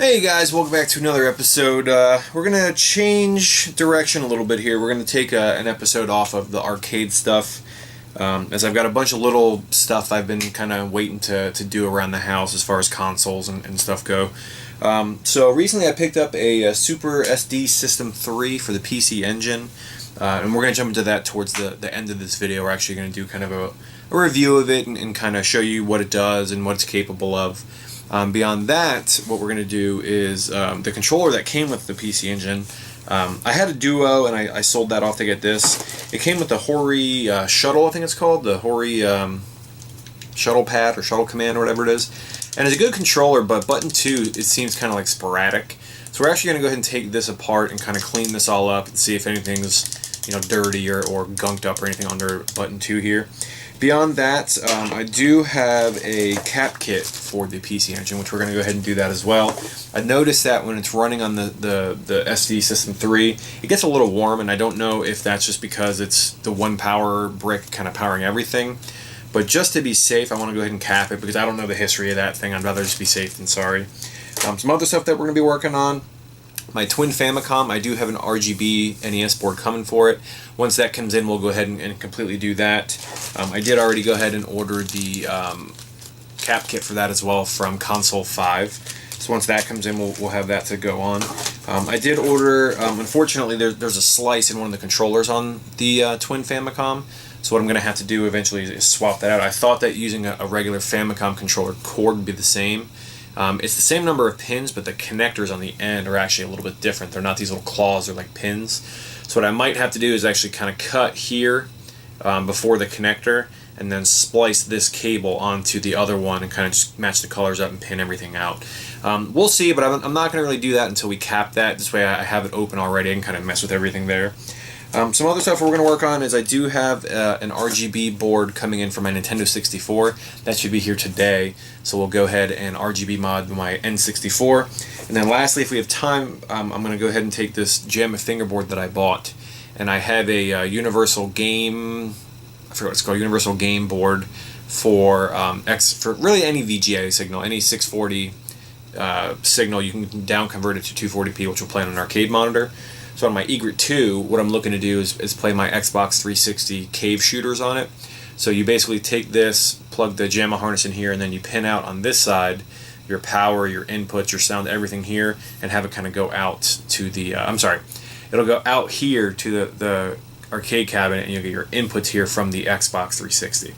Hey guys, welcome back to another episode. We're going to change direction a little bit here. We're going to take an episode off of the arcade stuff, as I've got a bunch of little stuff I've been kind of waiting to do around the house as far as consoles and stuff go. So recently I picked up a Super SD System 3 for the PC Engine, and we're going to jump into that towards the end of this video. We're actually going to do kind of a review of it and kind of show you what it does and what it's capable of. Beyond that, what we're going to do is the controller that came with the PC Engine. I had a Duo and I sold that off to get this. It came with the Hori Shuttle, I think it's called, the Hori Shuttle Pad or Shuttle Command or whatever it is. And it's a good controller, but button 2, it seems kind of like sporadic. So we're actually going to go ahead and take this apart and kind of clean this all up and see if anything's dirty or gunked up or anything under button 2 here. Beyond that, I do have a cap kit for the PC Engine, which we're going to go ahead and do that as well. I noticed that when it's running on the SD System 3, it gets a little warm, and I don't know if that's just because it's the one power brick kind of powering everything. But just to be safe, I want to go ahead and cap it, because I don't know the history of that thing. I'd rather just be safe than sorry. Some other stuff that we're going to be working on. My twin Famicom, I do have an RGB NES board coming for it. Once that comes in, we'll go ahead and completely do that. I did already go ahead and order the cap kit for that as well from Console 5. So once that comes in, we'll have that to go on. I did order, unfortunately, there's a slice in one of the controllers on the twin Famicom. So what I'm going to have to do eventually is swap that out. I thought that using a regular Famicom controller cord would be the same. It's the same number of pins, but the connectors on the end are actually a little bit different. They're not these little claws, they're like pins. So what I might have to do is actually kind of cut here before the connector, and then splice this cable onto the other one and kind of just match the colors up and pin everything out. We'll see, but I'm not going to really do that until we cap that. This way I have it open already and kind of mess with everything there. Some other stuff we're going to work on is I do have an RGB board coming in for my Nintendo 64. That should be here today. So we'll go ahead and RGB mod my N64. And then lastly, if we have time, I'm going to go ahead and take this JAMA fingerboard that I bought. And I have a universal game, I forget what it's called, universal game board for really any VGA signal, any 640 signal. You can down convert it to 240p, which will play on an arcade monitor. So on my Egret 2, what I'm looking to do is play my Xbox 360 cave shooters on it. So you basically take this, plug the JAMA harness in here, and then you pin out on this side your power, your inputs, your sound, everything here, and have it kind of go out to the, it'll go out here to the arcade cabinet, and you'll get your inputs here from the Xbox 360.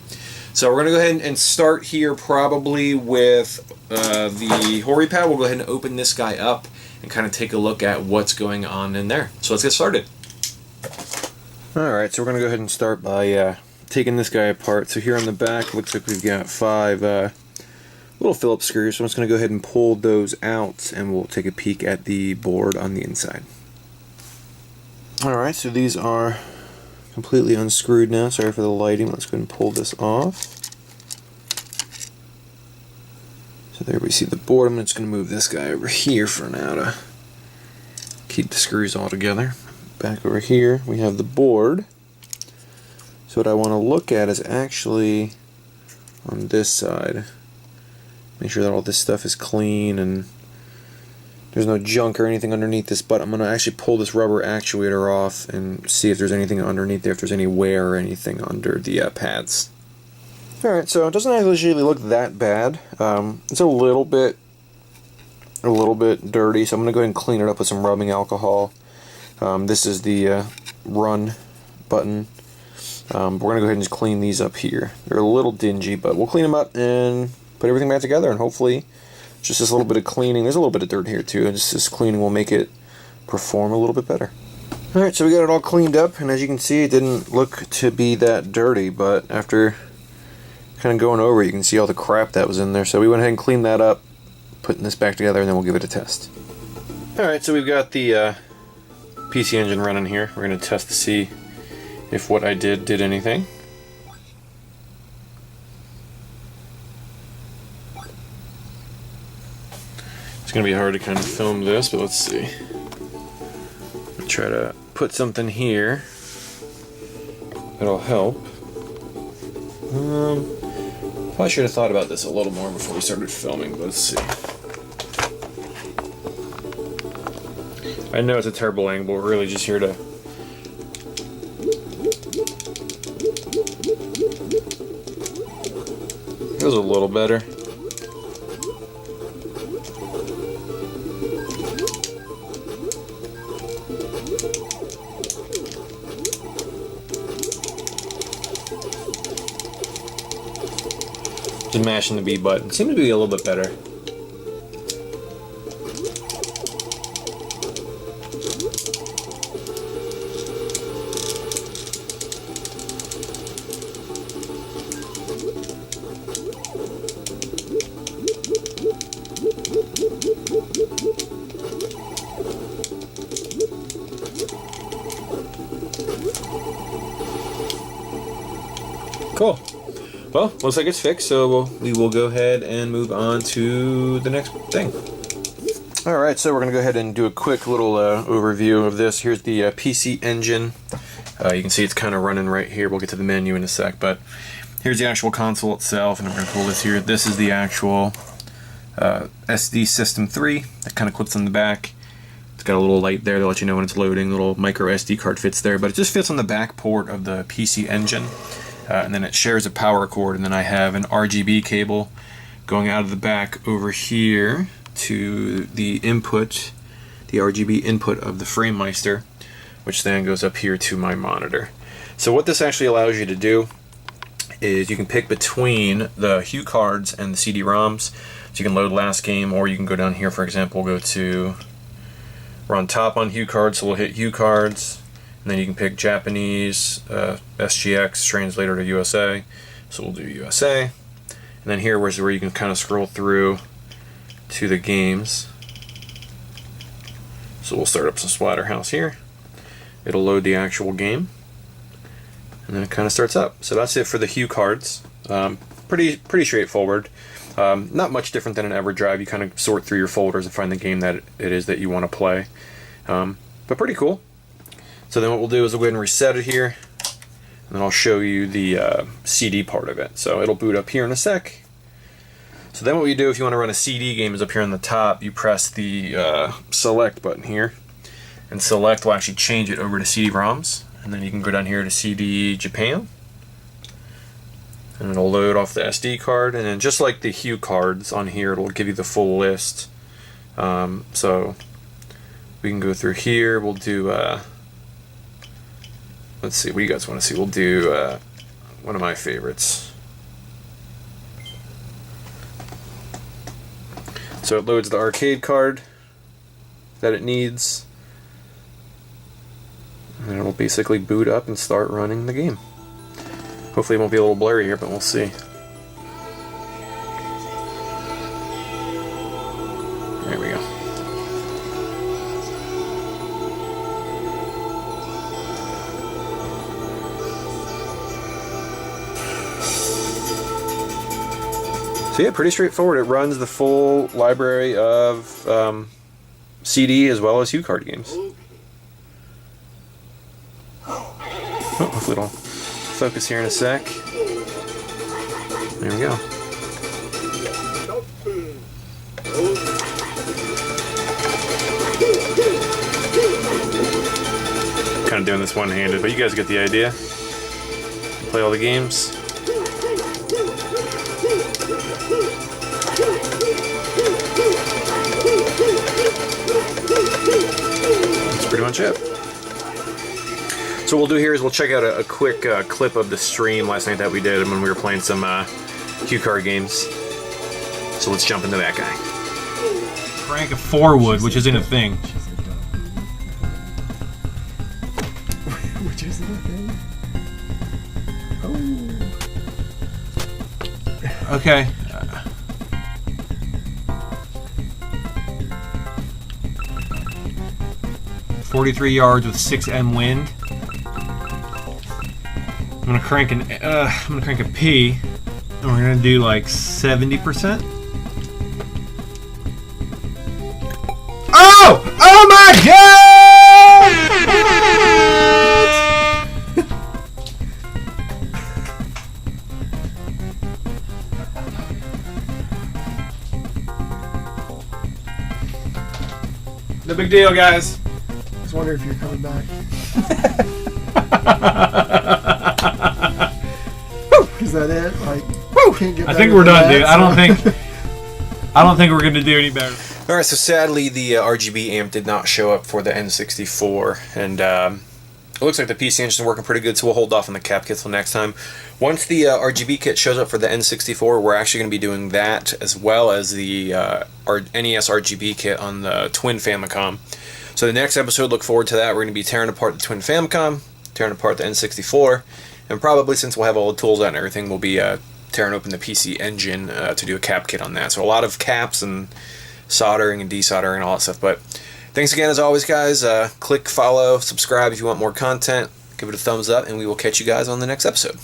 So we're going to go ahead and start here probably with the Hori pad. We'll go ahead and open this guy up and kind of take a look at what's going on in there. So let's get started. Alright, so we're going to go ahead and start by taking this guy apart. So here on the back, looks like we've got 5 little Phillips screws. So I'm just going to go ahead and pull those out, and we'll take a peek at the board on the inside. Alright, so these are completely unscrewed now. Sorry for the lighting. Let's go ahead and pull this off. So there we see the board. I'm just going to move this guy over here for now to keep the screws all together. Back over here we have the board. So what I want to look at is actually on this side. Make sure that all this stuff is clean and there's no junk or anything underneath this, but I'm going to actually pull this rubber actuator off and see if there's anything underneath there, if there's any wear or anything under the pads. Alright, so it doesn't actually look that bad. It's a little bit dirty, so I'm going to go ahead and clean it up with some rubbing alcohol. This is the run button. We're going to go ahead and just clean these up here. They're a little dingy, but we'll clean them up and put everything back together, and hopefully just this little bit of cleaning. There's a little bit of dirt here too, and just this cleaning will make it perform a little bit better. Alright, so we got it all cleaned up, and as you can see, it didn't look to be that dirty, but after kind of going over, you can see all the crap that was in there. So we went ahead and cleaned that up, putting this back together, and then we'll give it a test. Alright, so we've got the PC Engine running here. We're going to test to see if what I did anything. It's going to be hard to kind of film this, but let's see. Try to put something here that'll help. Probably should have thought about this a little more before we started filming, but let's see. I know it's a terrible angle, we're really just here to... Feels a little better. Just mashing the B button. Seems to be a little bit better. Cool. Well, looks like it's fixed, so we will go ahead and move on to the next thing. Alright, so we're going to go ahead and do a quick little overview of this. Here's the PC Engine. You can see it's kind of running right here. We'll get to the menu in a sec, but here's the actual console itself, and I'm going to pull this here. This is the actual SD System 3 that kind of clips on the back. It's got a little light there to let you know when it's loading. The little micro SD card fits there, but it just fits on the back port of the PC Engine. And then it shares a power cord, and then I have an RGB cable going out of the back over here to the input, the RGB input of the FrameMeister, which then goes up here to my monitor. So what this actually allows you to do is you can pick between the Hue cards and the CD-ROMs. So you can load last game, or you can go down here, for example, we're on top on Hue cards, so we'll hit Hue cards. And then you can pick Japanese, SGX, translator to USA. So we'll do USA. And then here is where you can kind of scroll through to the games. So we'll start up some Splatterhouse here. It'll load the actual game. And then it kind of starts up. So that's it for the Hue cards. Pretty straightforward. Not much different than an Everdrive. You kind of sort through your folders and find the game that it is that you want to play. But pretty cool. So then what we'll do is we'll go ahead and reset it here, and then I'll show you the CD part of it. So it'll boot up here in a sec. So then what you do if you want to run a CD game is up here on the top, you press the select button here, and select will actually change it over to CD-ROMs, and then you can go down here to CD Japan, and it'll load off the SD card, and then just like the Hue cards on here, it'll give you the full list. So we can go through here, we'll do... let's see, what do you guys want to see? We'll do one of my favorites. So it loads the arcade card that it needs. And it'll basically boot up and start running the game. Hopefully it won't be a little blurry here, but we'll see. There we go. So yeah, pretty straightforward. It runs the full library of CD as well as Hue card games. Oh, hopefully it'll focus here in a sec. There we go. Kind of doing this one-handed, but you guys get the idea. Play all the games. That's pretty much it. So what we'll do here is we'll check out a quick clip of the stream last night that we did when we were playing some Hue card games. So let's jump into that guy. Crank a 4-wood, which isn't a thing. Which isn't a thing? Oh. Okay. 43 yards with 6M wind. I'm gonna crank a P, and we're gonna do like 70%. Oh! Oh my God! No big deal, guys. was wondering if you're coming back. Is that it? Like, can't get I think we're done, dude. I don't think we're going to do any better. All right, so sadly the RGB amp did not show up for the N64, and it looks like the PC engine's working pretty good, so we'll hold off on the cap kit till next time. Once the RGB kit shows up for the N64, we're actually going to be doing that as well as the NES RGB kit on the Twin Famicom. So the next episode, look forward to that. We're going to be tearing apart the Twin Famicom, tearing apart the N64, and probably, since we'll have all the tools out and everything, we'll be tearing open the PC engine to do a cap kit on that. So a lot of caps and soldering and desoldering and all that stuff. But thanks again as always, guys. Click follow, subscribe if you want more content. Give it a thumbs up, and we will catch you guys on the next episode.